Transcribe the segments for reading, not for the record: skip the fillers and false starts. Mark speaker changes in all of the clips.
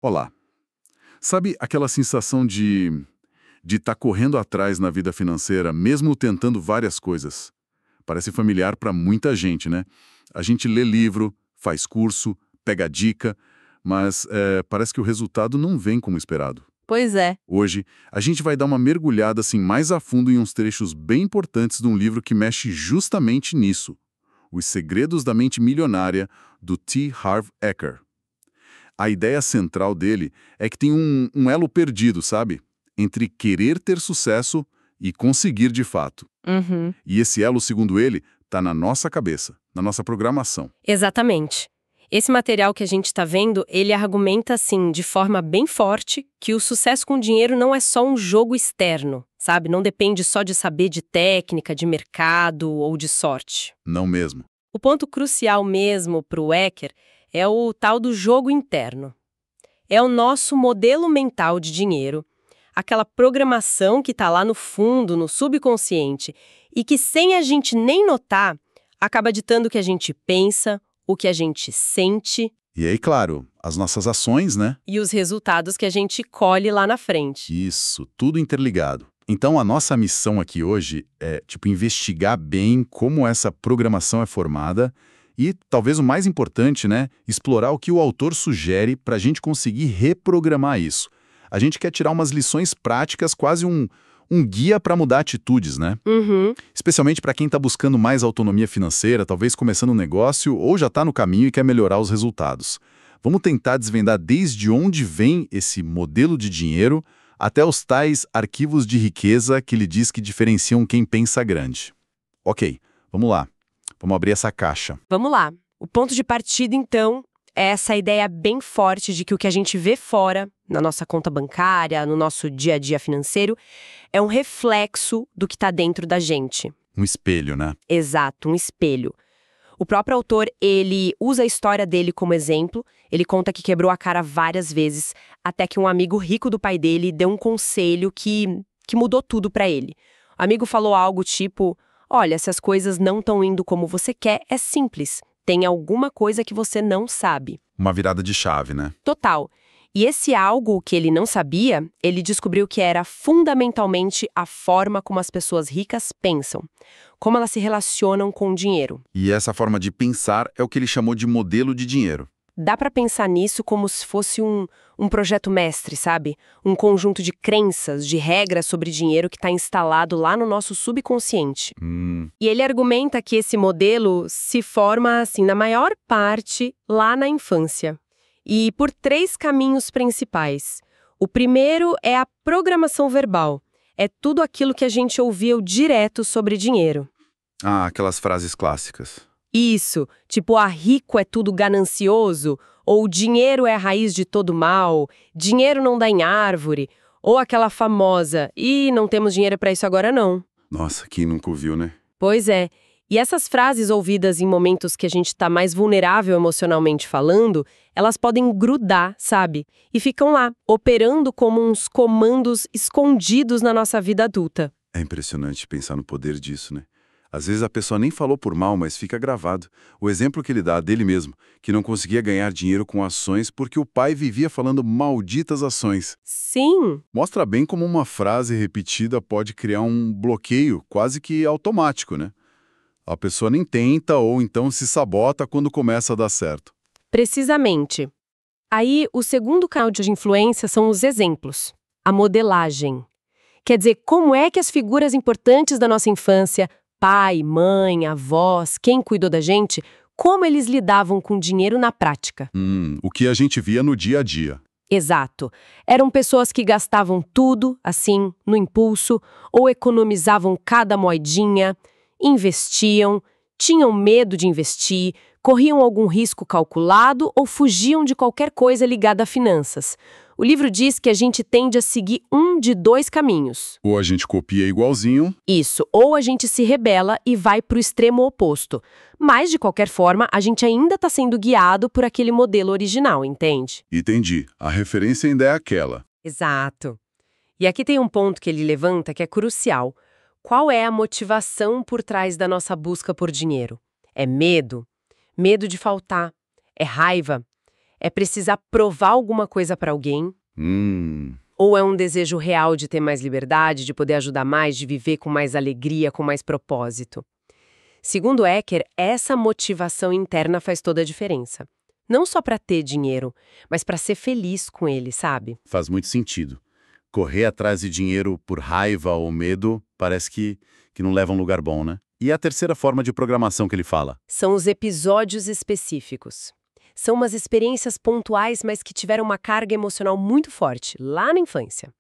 Speaker 1: Olá. Sabe aquela sensação de estar correndo atrás na vida financeira, mesmo tentando várias coisas? Parece familiar para muita gente, né? A gente lê livro, faz curso, pega dica, mas parece que o resultado não vem como esperado.
Speaker 2: Pois é.
Speaker 1: Hoje, a gente vai dar uma mergulhada assim mais a fundo em uns trechos bem importantes de um livro que mexe justamente nisso. Os Segredos da Mente Milionária, do T. Harv Eker. A ideia central dele é que tem um elo perdido, sabe? Entre querer ter sucesso e conseguir de fato.
Speaker 2: Uhum.
Speaker 1: E esse elo, segundo ele, está na nossa cabeça, na nossa programação.
Speaker 2: Exatamente. Esse material que a gente está vendo, ele argumenta, assim, de forma bem forte, que o sucesso com dinheiro não é só um jogo externo, sabe? Não depende só de saber de técnica, de mercado ou de sorte.
Speaker 1: Não mesmo.
Speaker 2: O ponto crucial mesmo para o Eker é o tal do jogo interno. É o nosso modelo mental de dinheiro, aquela programação que está lá no fundo, no subconsciente, e que sem a gente nem notar, acaba ditando o que a gente pensa, o que a gente sente
Speaker 1: E aí, claro, as nossas ações, né?
Speaker 2: e os resultados que a gente colhe lá na frente.
Speaker 1: Isso, tudo interligado. Então, a nossa missão aqui hoje é, investigar bem como essa programação é formada e, talvez o mais importante, né, explorar o que o autor sugere para a gente conseguir reprogramar isso. A gente quer tirar umas lições práticas, quase um guia para mudar atitudes, né?
Speaker 2: Uhum.
Speaker 1: Especialmente para quem está buscando mais autonomia financeira, talvez começando um negócio ou já está no caminho e quer melhorar os resultados. Vamos tentar desvendar desde onde vem esse modelo de dinheiro até os tais arquivos de riqueza que ele diz que diferenciam quem pensa grande. Ok, vamos lá. Vamos abrir essa caixa.
Speaker 2: Vamos lá. O ponto de partida, então, é essa ideia bem forte de que o que a gente vê fora, na nossa conta bancária, no nosso dia a dia financeiro, é um reflexo do que está dentro da gente.
Speaker 1: Um espelho, né?
Speaker 2: Exato, um espelho. O próprio autor, ele usa a história dele como exemplo. Ele conta que quebrou a cara várias vezes, até que um amigo rico do pai dele deu um conselho que mudou tudo para ele. O amigo falou algo tipo: olha, se as coisas não estão indo como você quer, é simples. Tem alguma coisa que você não sabe.
Speaker 1: Uma virada de chave, né?
Speaker 2: Total. E esse algo que ele não sabia, ele descobriu que era fundamentalmente a forma como as pessoas ricas pensam, como elas se relacionam com o dinheiro.
Speaker 1: E essa forma de pensar é o que ele chamou de modelo de dinheiro.
Speaker 2: Dá para pensar nisso como se fosse um projeto mestre, sabe? Um conjunto de crenças, de regras sobre dinheiro que está instalado lá no nosso subconsciente. E ele argumenta que esse modelo se forma, assim, na maior parte, lá na infância. E por 3 caminhos principais. O primeiro é a programação verbal. É tudo aquilo que a gente ouviu direto sobre dinheiro.
Speaker 1: Ah, aquelas frases clássicas.
Speaker 2: Isso, tipo, rico é tudo ganancioso, ou dinheiro é a raiz de todo mal, dinheiro não dá em árvore, ou aquela famosa, não temos dinheiro para isso agora não.
Speaker 1: Nossa, quem nunca ouviu, né?
Speaker 2: Pois é. E essas frases ouvidas em momentos que a gente está mais vulnerável emocionalmente falando, elas podem grudar, sabe? E ficam lá, operando como uns comandos escondidos na nossa vida adulta.
Speaker 1: É impressionante pensar no poder disso, né? Às vezes a pessoa nem falou por mal, mas fica gravado. O exemplo que ele dá dele mesmo, que não conseguia ganhar dinheiro com ações porque o pai vivia falando malditas ações.
Speaker 2: Sim.
Speaker 1: Mostra bem como uma frase repetida pode criar um bloqueio quase que automático, né? A pessoa nem tenta ou então se sabota quando começa a dar certo.
Speaker 2: Precisamente. Aí, o segundo canal de influência são os exemplos, a modelagem. Quer dizer, como é que as figuras importantes da nossa infância, pai, mãe, avós, quem cuidou da gente, como eles lidavam com dinheiro na prática?
Speaker 1: O que a gente via no dia a dia.
Speaker 2: Exato. Eram pessoas que gastavam tudo, assim, no impulso, ou economizavam cada moedinha, investiam, tinham medo de investir, corriam algum risco calculado ou fugiam de qualquer coisa ligada a finanças. O livro diz que a gente tende a seguir um de 2 caminhos.
Speaker 1: Ou a gente copia igualzinho.
Speaker 2: Isso, ou a gente se rebela e vai para o extremo oposto. Mas, de qualquer forma, a gente ainda está sendo guiado por aquele modelo original, entende?
Speaker 1: Entendi. A referência ainda é aquela.
Speaker 2: Exato. E aqui tem um ponto que ele levanta que é crucial. Qual é a motivação por trás da nossa busca por dinheiro? É medo? Medo de faltar? É raiva? É precisar provar alguma coisa para alguém? Ou é um desejo real de ter mais liberdade, de poder ajudar mais, de viver com mais alegria, com mais propósito? Segundo Eker, essa motivação interna faz toda a diferença. Não só para ter dinheiro, mas para ser feliz com ele, sabe?
Speaker 1: Faz muito sentido. Correr atrás de dinheiro por raiva ou medo parece que não leva a um lugar bom, né? E a terceira forma de programação que ele fala?
Speaker 2: São os episódios específicos. São umas experiências pontuais, mas que tiveram uma carga emocional muito forte, lá na infância.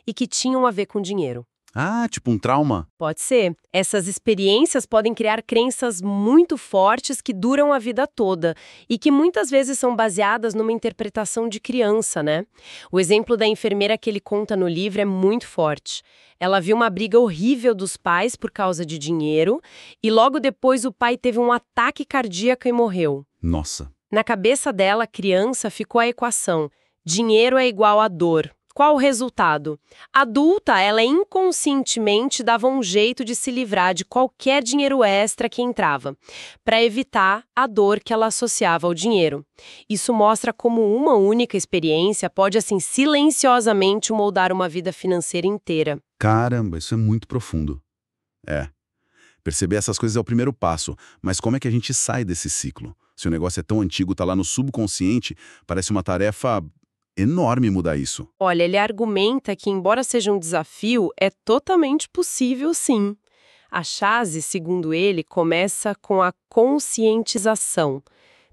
Speaker 2: E que tinham a ver com dinheiro.
Speaker 1: Ah, tipo um trauma?
Speaker 2: Pode ser. Essas experiências podem criar crenças muito fortes que duram a vida toda e que muitas vezes são baseadas numa interpretação de criança, né? O exemplo da enfermeira que ele conta no livro é muito forte. Ela viu uma briga horrível dos pais por causa de dinheiro e logo depois o pai teve um ataque cardíaco e morreu.
Speaker 1: Nossa.
Speaker 2: Na cabeça dela, criança, ficou a equação: dinheiro é igual a dor. Qual o resultado? Adulta, ela inconscientemente dava um jeito de se livrar de qualquer dinheiro extra que entrava, para evitar a dor que ela associava ao dinheiro. Isso mostra como uma única experiência pode, assim, silenciosamente moldar uma vida financeira inteira.
Speaker 1: Caramba, isso é muito profundo. Perceber essas coisas é o primeiro passo, mas como é que a gente sai desse ciclo? Se o negócio é tão antigo, tá lá no subconsciente, parece uma tarefa enorme mudar isso.
Speaker 2: Olha, ele argumenta que, embora seja um desafio, é totalmente possível, sim. A chave, segundo ele, começa com a conscientização.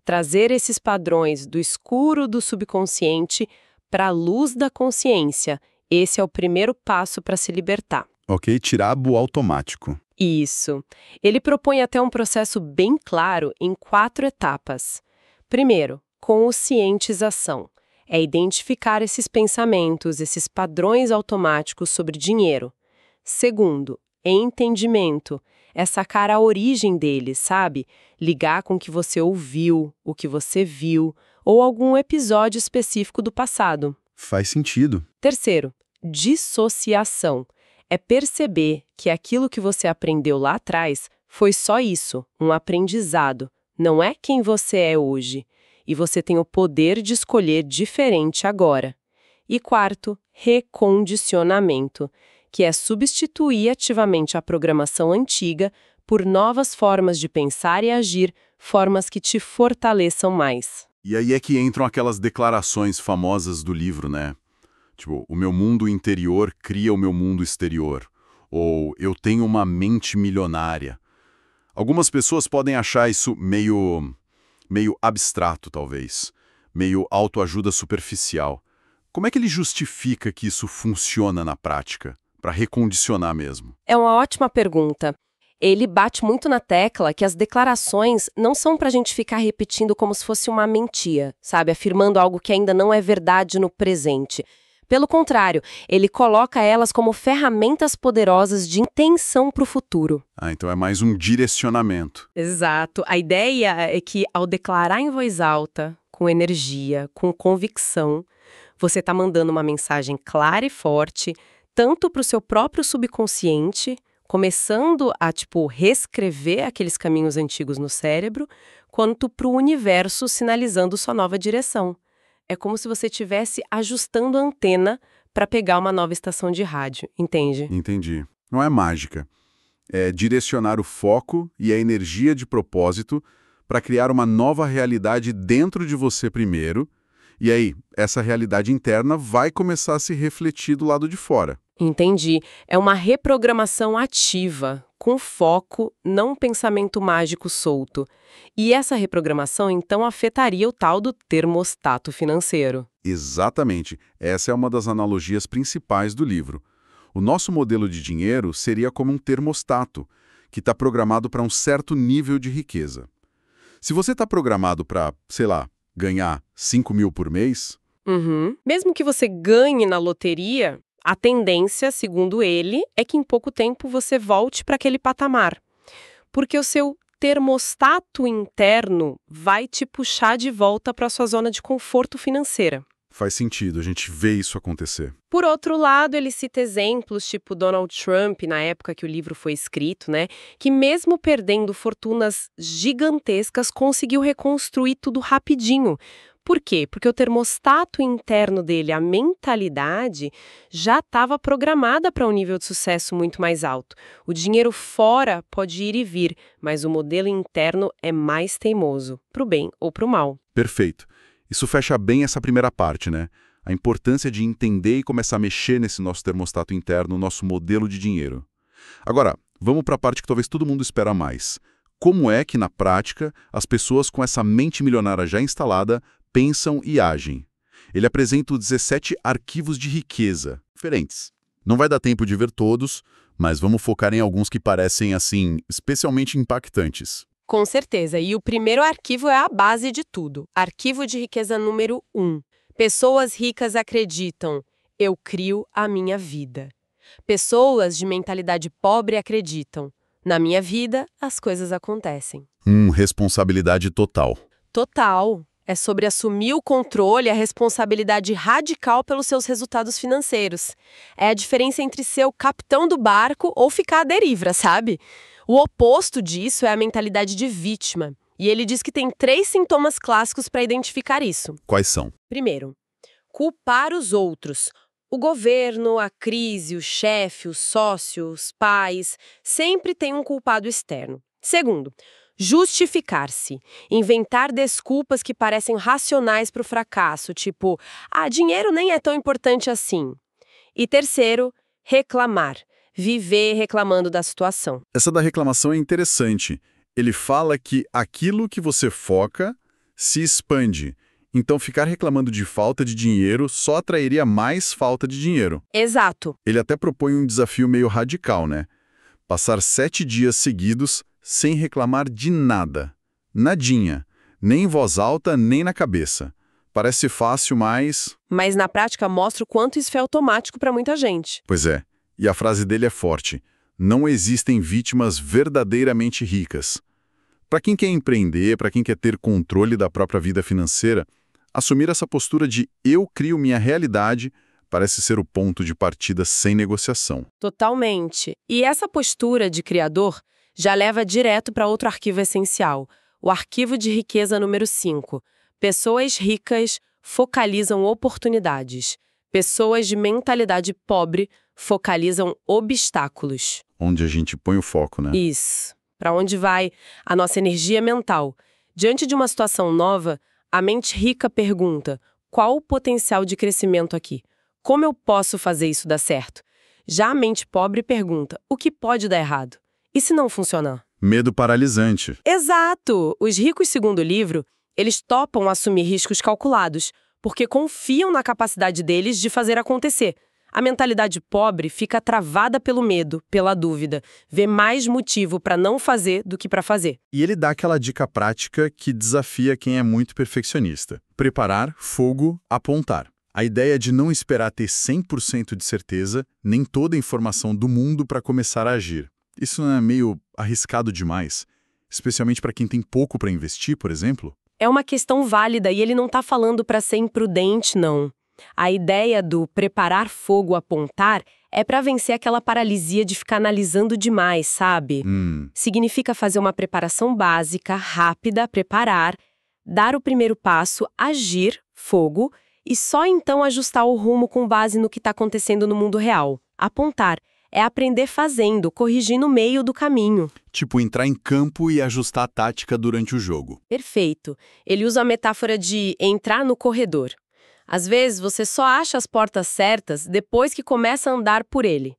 Speaker 2: Trazer esses padrões do escuro do subconsciente para a luz da consciência. Esse é o primeiro passo para se libertar.
Speaker 1: Ok, tirar o automático.
Speaker 2: Isso. Ele propõe até um processo bem claro em 4 etapas. Primeiro, conscientização. É identificar esses pensamentos, esses padrões automáticos sobre dinheiro. Segundo, entendimento. É sacar a origem deles, sabe? Ligar com o que você ouviu, o que você viu, ou algum episódio específico do passado.
Speaker 1: Faz sentido.
Speaker 2: Terceiro, dissociação. É perceber que aquilo que você aprendeu lá atrás foi só isso, um aprendizado. Não é quem você é hoje. E você tem o poder de escolher diferente agora. E quarto, recondicionamento, que é substituir ativamente a programação antiga por novas formas de pensar e agir, formas que te fortaleçam mais.
Speaker 1: E aí é que entram aquelas declarações famosas do livro, né? Tipo, o meu mundo interior cria o meu mundo exterior. Ou eu tenho uma mente milionária. Algumas pessoas podem achar isso meio abstrato, talvez. Meio autoajuda superficial. Como é que ele justifica que isso funciona na prática? Para recondicionar mesmo?
Speaker 2: É uma ótima pergunta. Ele bate muito na tecla que as declarações não são para a gente ficar repetindo como se fosse uma mentira, sabe? Afirmando algo que ainda não é verdade no presente. Pelo contrário, ele coloca elas como ferramentas poderosas de intenção para o futuro.
Speaker 1: Ah, então é mais um direcionamento.
Speaker 2: Exato. A ideia é que, ao declarar em voz alta, com energia, com convicção, você está mandando uma mensagem clara e forte, tanto para o seu próprio subconsciente, começando a, reescrever aqueles caminhos antigos no cérebro, quanto para o universo sinalizando sua nova direção. É como se você estivesse ajustando a antena para pegar uma nova estação de rádio, entende?
Speaker 1: Entendi. Não é mágica. É direcionar o foco e a energia de propósito para criar uma nova realidade dentro de você primeiro, e aí, essa realidade interna vai começar a se refletir do lado de fora.
Speaker 2: Entendi. É uma reprogramação ativa, com foco, não um pensamento mágico solto. E essa reprogramação, então, afetaria o tal do termostato financeiro.
Speaker 1: Exatamente. Essa é uma das analogias principais do livro. O nosso modelo de dinheiro seria como um termostato, que está programado para um certo nível de riqueza. Se você está programado para, ganhar 5 mil por mês...
Speaker 2: Mesmo que você ganhe na loteria, a tendência, segundo ele, é que em pouco tempo você volte para aquele patamar. Porque o seu termostato interno vai te puxar de volta para a sua zona de conforto financeira.
Speaker 1: Faz sentido, a gente vê isso acontecer.
Speaker 2: Por outro lado, ele cita exemplos tipo Donald Trump, na época que o livro foi escrito, né, que mesmo perdendo fortunas gigantescas, conseguiu reconstruir tudo rapidinho, Por quê? Porque o termostato interno dele, a mentalidade, já estava programada para um nível de sucesso muito mais alto. O dinheiro fora pode ir e vir, mas o modelo interno é mais teimoso, para o bem ou para o mal.
Speaker 1: Perfeito. Isso fecha bem essa primeira parte, né? A importância de entender e começar a mexer nesse nosso termostato interno, nosso modelo de dinheiro. Agora, vamos para a parte que talvez todo mundo espera mais. Como é que, na prática, as pessoas com essa mente milionária já instalada pensam e agem? Ele apresenta os 17 arquivos de riqueza, diferentes. Não vai dar tempo de ver todos, mas vamos focar em alguns que parecem, assim, especialmente impactantes.
Speaker 2: Com certeza. E o primeiro arquivo é a base de tudo. Arquivo de riqueza número 1. Pessoas ricas acreditam: eu crio a minha vida. Pessoas de mentalidade pobre acreditam: na minha vida, as coisas acontecem.
Speaker 1: Responsabilidade total.
Speaker 2: Total. É sobre assumir o controle e a responsabilidade radical pelos seus resultados financeiros. É a diferença entre ser o capitão do barco ou ficar à deriva, sabe? O oposto disso é a mentalidade de vítima. E ele diz que tem 3 sintomas clássicos para identificar isso.
Speaker 1: Quais são?
Speaker 2: Primeiro, culpar os outros. O governo, a crise, o chefe, os sócios, os pais, sempre tem um culpado externo. Segundo, justificar-se. Inventar desculpas que parecem racionais para o fracasso, tipo, dinheiro nem é tão importante assim. E terceiro, reclamar. Viver reclamando da situação.
Speaker 1: Essa da reclamação é interessante. Ele fala que aquilo que você foca se expande. Então, ficar reclamando de falta de dinheiro só atrairia mais falta de dinheiro.
Speaker 2: Exato.
Speaker 1: Ele até propõe um desafio meio radical, né? Passar 7 dias seguidos sem reclamar de nada. Nadinha. Nem em voz alta, nem na cabeça. Parece fácil, mas...
Speaker 2: Mas na prática mostra o quanto isso é automático para muita gente.
Speaker 1: Pois é. E a frase dele é forte. Não existem vítimas verdadeiramente ricas. Para quem quer empreender, para quem quer ter controle da própria vida financeira, assumir essa postura de eu crio minha realidade parece ser o ponto de partida sem negociação.
Speaker 2: Totalmente. E essa postura de criador já leva direto para outro arquivo essencial, o arquivo de riqueza número 5. Pessoas ricas focalizam oportunidades. Pessoas de mentalidade pobre focalizam obstáculos.
Speaker 1: Onde a gente põe o foco, né?
Speaker 2: Isso. Para onde vai a nossa energia mental? Diante de uma situação nova, a mente rica pergunta: qual o potencial de crescimento aqui? Como eu posso fazer isso dar certo? Já a mente pobre pergunta: o que pode dar errado? E se não funcionar?
Speaker 1: Medo paralisante.
Speaker 2: Exato! Os ricos, segundo o livro, eles topam assumir riscos calculados, porque confiam na capacidade deles de fazer acontecer. A mentalidade pobre fica travada pelo medo, pela dúvida, vê mais motivo para não fazer do que para fazer.
Speaker 1: E ele dá aquela dica prática que desafia quem é muito perfeccionista. Preparar, fogo, apontar. A ideia de não esperar ter 100% de certeza, nem toda a informação do mundo para começar a agir. Isso não é meio arriscado demais? Especialmente para quem tem pouco para investir, por exemplo?
Speaker 2: É uma questão válida e ele não está falando para ser imprudente, não. A ideia do preparar fogo, apontar, é para vencer aquela paralisia de ficar analisando demais, sabe? Significa fazer uma preparação básica, rápida, preparar, dar o primeiro passo, agir, fogo, e só então ajustar o rumo com base no que está acontecendo no mundo real. Apontar é aprender fazendo, corrigir no meio do caminho.
Speaker 1: Tipo entrar em campo e ajustar a tática durante o jogo.
Speaker 2: Perfeito. Ele usa a metáfora de entrar no corredor. Às vezes, você só acha as portas certas depois que começa a andar por ele.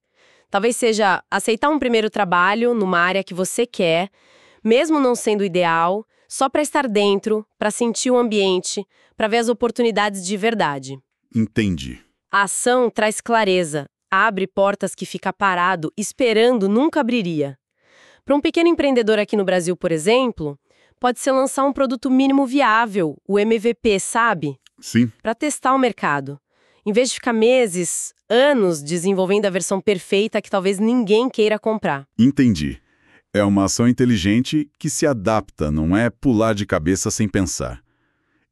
Speaker 2: Talvez seja aceitar um primeiro trabalho numa área que você quer, mesmo não sendo ideal, só para estar dentro, para sentir o ambiente, para ver as oportunidades de verdade.
Speaker 1: Entendi.
Speaker 2: A ação traz clareza, abre portas que fica parado, esperando, nunca abriria. Para um pequeno empreendedor aqui no Brasil, por exemplo, pode ser lançar um produto mínimo viável, o MVP, sabe?
Speaker 1: Sim.
Speaker 2: Para testar o mercado. Em vez de ficar meses, anos desenvolvendo a versão perfeita que talvez ninguém queira comprar.
Speaker 1: Entendi. É uma ação inteligente que se adapta, não é pular de cabeça sem pensar.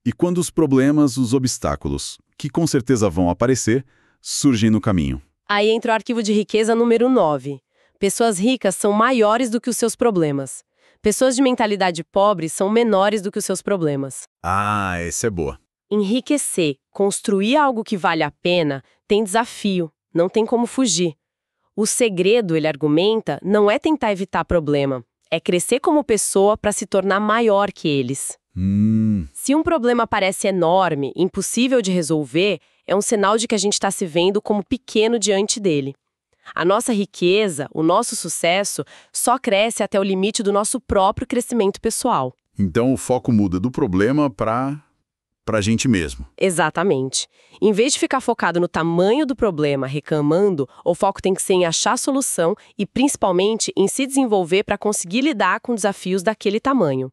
Speaker 1: E quando os problemas, os obstáculos, que com certeza vão aparecer, surgem no caminho?
Speaker 2: Aí entra o arquivo de riqueza número 9. Pessoas ricas são maiores do que os seus problemas. Pessoas de mentalidade pobre são menores do que os seus problemas.
Speaker 1: Ah, essa é boa.
Speaker 2: Enriquecer, construir algo que vale a pena, tem desafio, não tem como fugir. O segredo, ele argumenta, não é tentar evitar problema, é crescer como pessoa para se tornar maior que eles. Se um problema parece enorme, impossível de resolver, é um sinal de que a gente está se vendo como pequeno diante dele. A nossa riqueza, o nosso sucesso, só cresce até o limite do nosso próprio crescimento pessoal.
Speaker 1: Então o foco muda do problema para a gente mesmo.
Speaker 2: Exatamente. Em vez de ficar focado no tamanho do problema, reclamando, o foco tem que ser em achar a solução e, principalmente, em se desenvolver para conseguir lidar com desafios daquele tamanho.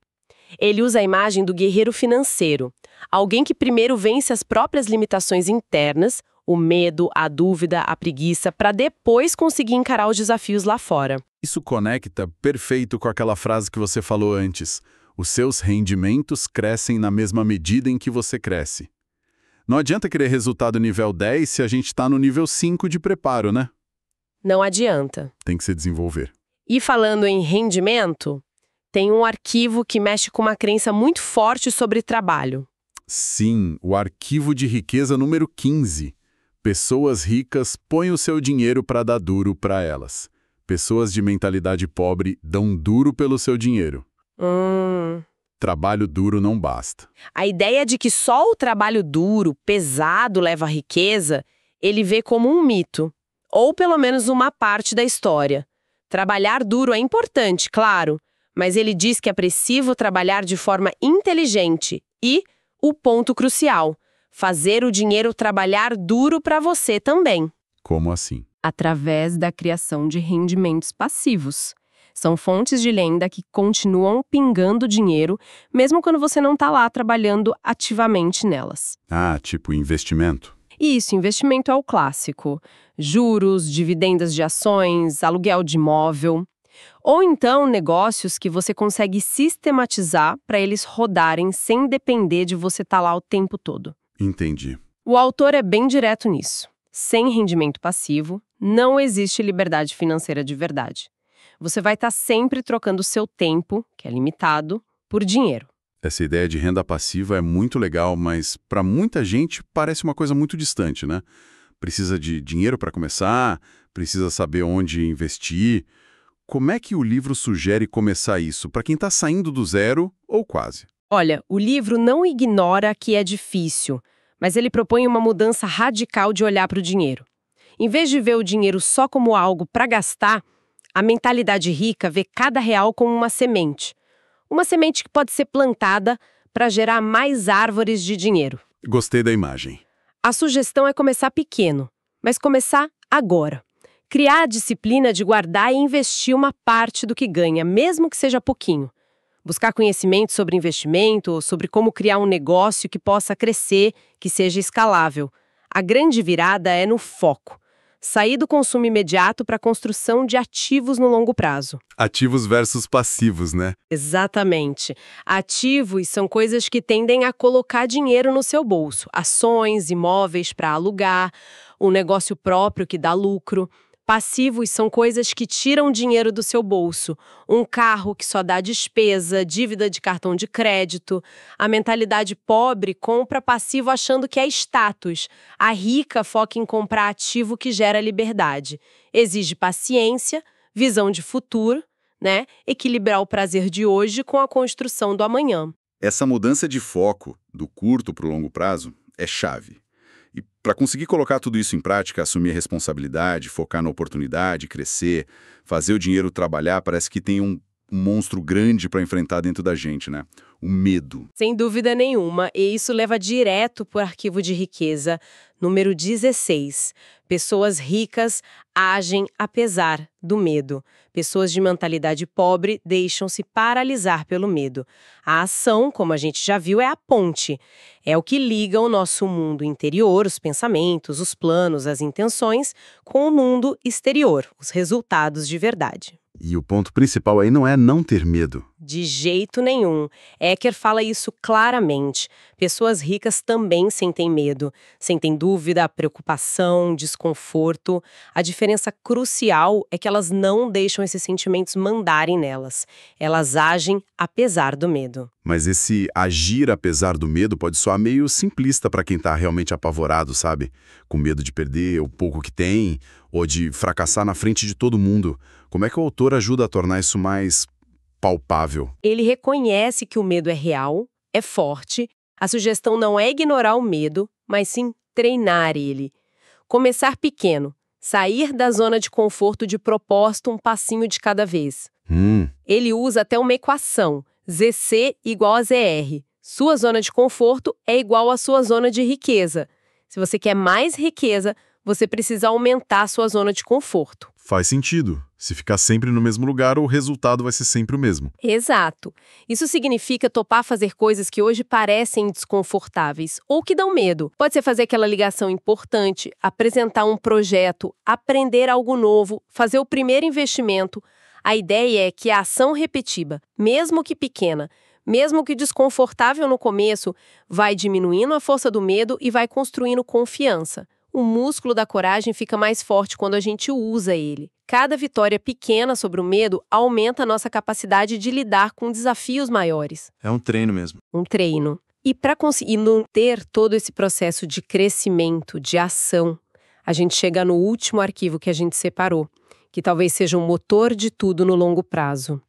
Speaker 2: Ele usa a imagem do guerreiro financeiro, alguém que primeiro vence as próprias limitações internas, o medo, a dúvida, a preguiça, para depois conseguir encarar os desafios lá fora.
Speaker 1: Isso conecta perfeito com aquela frase que você falou antes. Os seus rendimentos crescem na mesma medida em que você cresce. Não adianta querer resultado nível 10 se a gente está no nível 5 de preparo, né?
Speaker 2: Não adianta.
Speaker 1: Tem que se desenvolver.
Speaker 2: E falando em rendimento, tem um arquivo que mexe com uma crença muito forte sobre trabalho.
Speaker 1: Sim, o arquivo de riqueza número 15. Pessoas ricas põem o seu dinheiro para dar duro para elas. Pessoas de mentalidade pobre dão duro pelo seu dinheiro. Trabalho duro não basta.
Speaker 2: A ideia de que só o trabalho duro, pesado, leva à riqueza, ele vê como um mito. Ou pelo menos uma parte da história. Trabalhar duro é importante, claro, mas ele diz que é preciso trabalhar de forma inteligente e, o ponto crucial, fazer o dinheiro trabalhar duro para você também.
Speaker 1: Como assim?
Speaker 2: Através da criação de rendimentos passivos. São fontes de renda que continuam pingando dinheiro, mesmo quando você não está lá trabalhando ativamente nelas.
Speaker 1: Ah, tipo investimento?
Speaker 2: Isso, investimento é o clássico. Juros, dividendas de ações, aluguel de imóvel. Ou então negócios que você consegue sistematizar para eles rodarem sem depender de você estar lá o tempo todo.
Speaker 1: Entendi.
Speaker 2: O autor é bem direto nisso. Sem rendimento passivo, não existe liberdade financeira de verdade. Você vai estar sempre trocando seu tempo, que é limitado, por dinheiro.
Speaker 1: Essa ideia de renda passiva é muito legal, mas para muita gente parece uma coisa muito distante, né? Precisa de dinheiro para começar, precisa saber onde investir. Como é que o livro sugere começar isso para quem está saindo do zero ou quase?
Speaker 2: Olha, o livro não ignora que é difícil, mas ele propõe uma mudança radical de olhar para o dinheiro. Em vez de ver o dinheiro só como algo para gastar, a mentalidade rica vê cada real como uma semente. Uma semente que pode ser plantada para gerar mais árvores de dinheiro.
Speaker 1: Gostei da imagem.
Speaker 2: A sugestão é começar pequeno, mas começar agora. Criar a disciplina de guardar e investir uma parte do que ganha, mesmo que seja pouquinho. Buscar conhecimento sobre investimento ou sobre como criar um negócio que possa crescer, que seja escalável. A grande virada é no foco. Sair do consumo imediato para a construção de ativos no longo prazo.
Speaker 1: Ativos versus passivos, né?
Speaker 2: Exatamente. Ativos são coisas que tendem a colocar dinheiro no seu bolso. Ações, imóveis para alugar, um negócio próprio que dá lucro. Passivos são coisas que tiram dinheiro do seu bolso. Um carro que só dá despesa, dívida de cartão de crédito. A mentalidade pobre compra passivo achando que é status. A rica foca em comprar ativo que gera liberdade. Exige paciência, visão de futuro, né? Equilibrar o prazer de hoje com a construção do amanhã.
Speaker 1: Essa mudança de foco, do curto para o longo prazo, é chave. E para conseguir colocar tudo isso em prática, assumir a responsabilidade, focar na oportunidade, crescer, fazer o dinheiro trabalhar, parece que tem um monstro grande para enfrentar dentro da gente, né? O medo.
Speaker 2: Sem dúvida nenhuma, e isso leva direto para o arquivo de riqueza, número 16. Pessoas ricas agem apesar do medo. Pessoas de mentalidade pobre deixam-se paralisar pelo medo. A ação, como a gente já viu, é a ponte. É o que liga o nosso mundo interior, os pensamentos, os planos, as intenções, com o mundo exterior, os resultados de verdade.
Speaker 1: E o ponto principal aí não é não ter medo.
Speaker 2: De jeito nenhum. Eker fala isso claramente. Pessoas ricas também sentem medo, sentem dúvida, preocupação, desconforto. A diferença crucial é que elas não deixam esses sentimentos mandarem nelas. Elas agem apesar do medo.
Speaker 1: Mas esse agir apesar do medo pode soar meio simplista para quem tá realmente apavorado, sabe? Com medo de perder o pouco que tem, ou de fracassar na frente de todo mundo. Como é que o autor ajuda a tornar isso mais palpável?
Speaker 2: Ele reconhece que o medo é real, é forte. A sugestão não é ignorar o medo, mas sim treinar ele. Começar pequeno, sair da zona de conforto de propósito um passinho de cada vez. Ele usa até uma equação, ZC igual a ZR. Sua zona de conforto é igual à sua zona de riqueza. Se você quer mais riqueza, você precisa aumentar a sua zona de conforto.
Speaker 1: Faz sentido. Se ficar sempre no mesmo lugar, o resultado vai ser sempre o mesmo.
Speaker 2: Exato. Isso significa topar fazer coisas que hoje parecem desconfortáveis ou que dão medo. Pode ser fazer aquela ligação importante, apresentar um projeto, aprender algo novo, fazer o primeiro investimento. A ideia é que a ação repetitiva, mesmo que pequena, mesmo que desconfortável no começo, vai diminuindo a força do medo e vai construindo confiança. O músculo da coragem fica mais forte quando a gente usa ele. Cada vitória pequena sobre o medo aumenta a nossa capacidade de lidar com desafios maiores.
Speaker 1: É um treino mesmo.
Speaker 2: Um treino. E para conseguir ter todo esse processo de crescimento, de ação, a gente chega no último arquivo que a gente separou, que talvez seja um motor de tudo no longo prazo.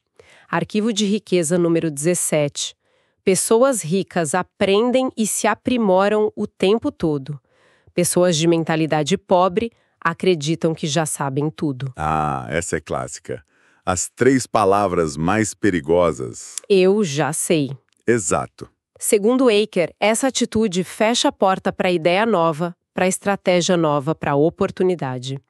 Speaker 2: Arquivo de riqueza número 17. Pessoas ricas aprendem e se aprimoram o tempo todo. Pessoas de mentalidade pobre acreditam que já sabem tudo.
Speaker 1: Ah, essa é clássica. As 3 palavras mais perigosas.
Speaker 2: Eu já sei.
Speaker 1: Exato.
Speaker 2: Segundo Eker, essa atitude fecha a porta para ideia nova, para estratégia nova, para oportunidade.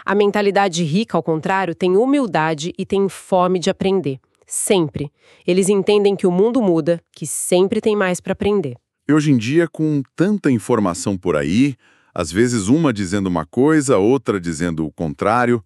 Speaker 2: A mentalidade rica, ao contrário, tem humildade e tem fome de aprender. Sempre. Eles entendem que o mundo muda, que sempre tem mais para aprender.
Speaker 1: E hoje em dia, com tanta informação por aí, às vezes uma dizendo uma coisa, outra dizendo o contrário,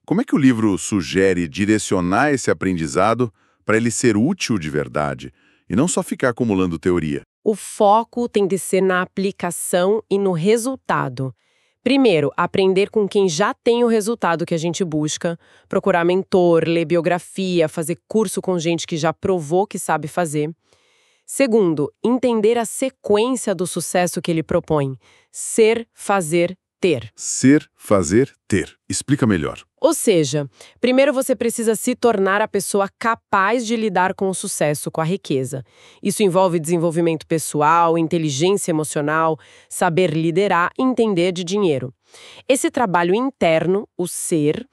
Speaker 1: como é que o livro sugere direcionar esse aprendizado para ele ser útil de verdade e não só ficar acumulando teoria?
Speaker 2: O foco tem de ser na aplicação e no resultado. Primeiro, aprender com quem já tem o resultado que a gente busca, procurar mentor, ler biografia, fazer curso com gente que já provou que sabe fazer. Segundo, entender a sequência do sucesso que ele propõe. Ser, fazer, ter.
Speaker 1: Ser, fazer, ter. Explica melhor.
Speaker 2: Ou seja, primeiro você precisa se tornar a pessoa capaz de lidar com o sucesso, com a riqueza. Isso envolve desenvolvimento pessoal, inteligência emocional, saber liderar e entender de dinheiro. Esse trabalho interno, o ser,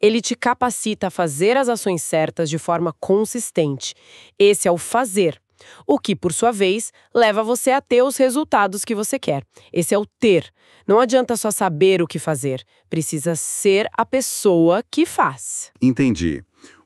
Speaker 2: ele te capacita a fazer as ações certas de forma consistente. Esse é o fazer. O que, por sua vez, leva você a ter os resultados que você quer. Esse é o ter. Não adianta só saber o que fazer. Precisa ser a pessoa que faz.
Speaker 1: Entendi.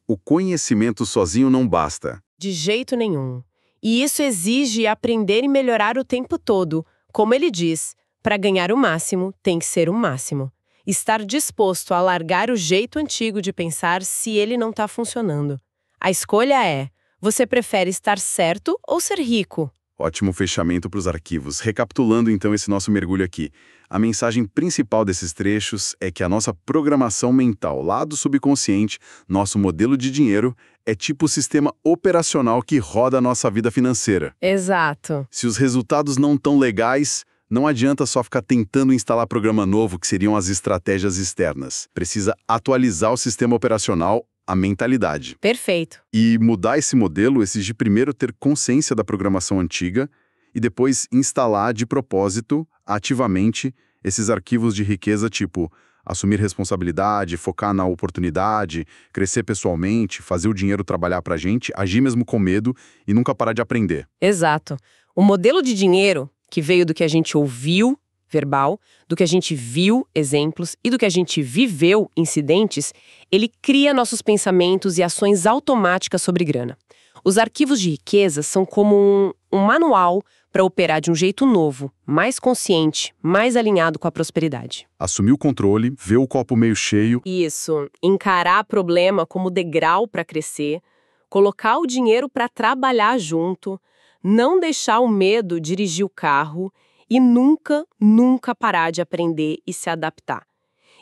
Speaker 1: O conhecimento sozinho não basta.
Speaker 2: De jeito nenhum. E isso exige aprender e melhorar o tempo todo. Como ele diz, para ganhar o máximo, tem que ser o máximo. Estar disposto a largar o jeito antigo de pensar se ele não está funcionando. A escolha é: você prefere estar certo ou ser rico?
Speaker 1: Ótimo fechamento para os arquivos. Recapitulando então esse nosso mergulho aqui. A mensagem principal desses trechos é que a nossa programação mental lá do subconsciente, nosso modelo de dinheiro, é tipo o sistema operacional que roda a nossa vida financeira.
Speaker 2: Exato.
Speaker 1: Se os resultados não estão legais, não adianta só ficar tentando instalar programa novo, que seriam as estratégias externas. Precisa atualizar o sistema operacional, a mentalidade.
Speaker 2: Perfeito.
Speaker 1: E mudar esse modelo exige primeiro ter consciência da programação antiga e depois instalar de propósito, ativamente, esses arquivos de riqueza tipo assumir responsabilidade, focar na oportunidade, crescer pessoalmente, fazer o dinheiro trabalhar pra gente, agir mesmo com medo e nunca parar de aprender.
Speaker 2: Exato. O modelo de dinheiro, que veio do que a gente ouviu, verbal, do que a gente viu, exemplos, e do que a gente viveu, incidentes, ele cria nossos pensamentos e ações automáticas sobre grana. Os arquivos de riqueza são como um manual para operar de um jeito novo, mais consciente, mais alinhado com a prosperidade.
Speaker 1: Assumir o controle, ver o copo meio cheio.
Speaker 2: Isso, encarar problema como degrau para crescer, colocar o dinheiro para trabalhar junto, não deixar o medo dirigir o carro e nunca, nunca parar de aprender e se adaptar.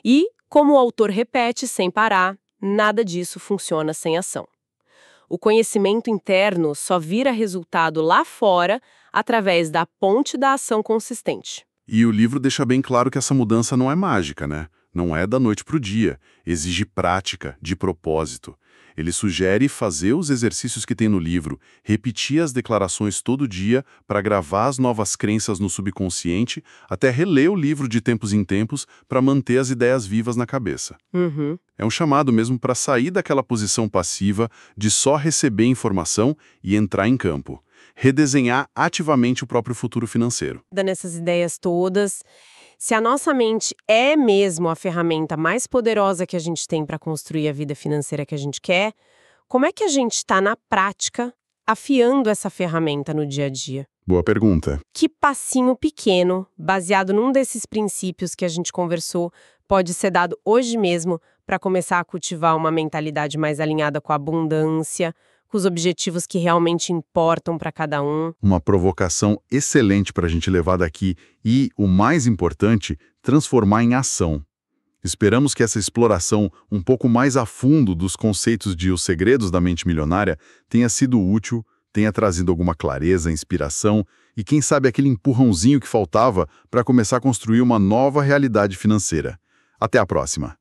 Speaker 2: E, como o autor repete sem parar, nada disso funciona sem ação. O conhecimento interno só vira resultado lá fora através da ponte da ação consistente.
Speaker 1: E o livro deixa bem claro que essa mudança não é mágica, né? Não é da noite para o dia. Exige prática, de propósito. Ele sugere fazer os exercícios que tem no livro, repetir as declarações todo dia para gravar as novas crenças no subconsciente, até reler o livro de tempos em tempos para manter as ideias vivas na cabeça. É um chamado mesmo para sair daquela posição passiva de só receber informação e entrar em campo. Redesenhar ativamente o próprio futuro financeiro.
Speaker 2: Nessas ideias todas, se a nossa mente é mesmo a ferramenta mais poderosa que a gente tem para construir a vida financeira que a gente quer, como é que a gente está, na prática, afiando essa ferramenta no dia a dia?
Speaker 1: Boa pergunta.
Speaker 2: Que passinho pequeno, baseado num desses princípios que a gente conversou, pode ser dado hoje mesmo para começar a cultivar uma mentalidade mais alinhada com a abundância, com os objetivos que realmente importam para cada um?
Speaker 1: Uma provocação excelente para a gente levar daqui e, o mais importante, transformar em ação. Esperamos que essa exploração um pouco mais a fundo dos conceitos de Os Segredos da Mente Milionária tenha sido útil, tenha trazido alguma clareza, inspiração e, quem sabe, aquele empurrãozinho que faltava para começar a construir uma nova realidade financeira. Até a próxima!